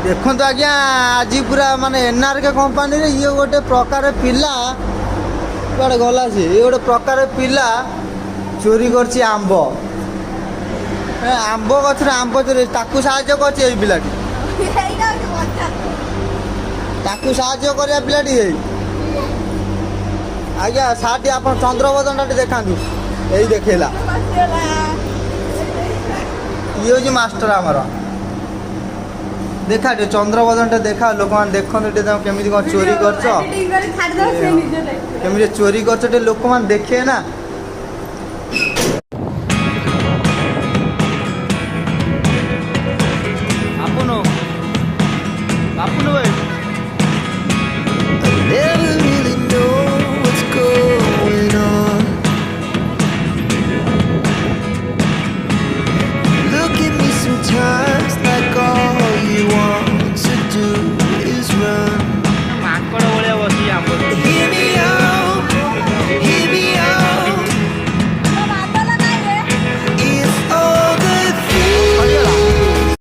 देखो आज्ञा आज पूरा माने एनआरके कंपानी रे ये गोटे प्रकार पिला कुआडे गला सी ये गोटे प्रकार पिला चोरी करछि आंब आंब गछरे आंब चोरी ताकू साहाय्य करछि एई पिलाटी ताकू साहाय्य करिया पिलाटी एई आज्ञा साटी आपण चंद्रबदन टाटी देखांतु एई देखेला ये होछि मास्टर हमर देखा चंद्रबदन देखा लोक मैंने देखते केमी कौन चोरी कर चोरी कर लोक मैंने देखे ना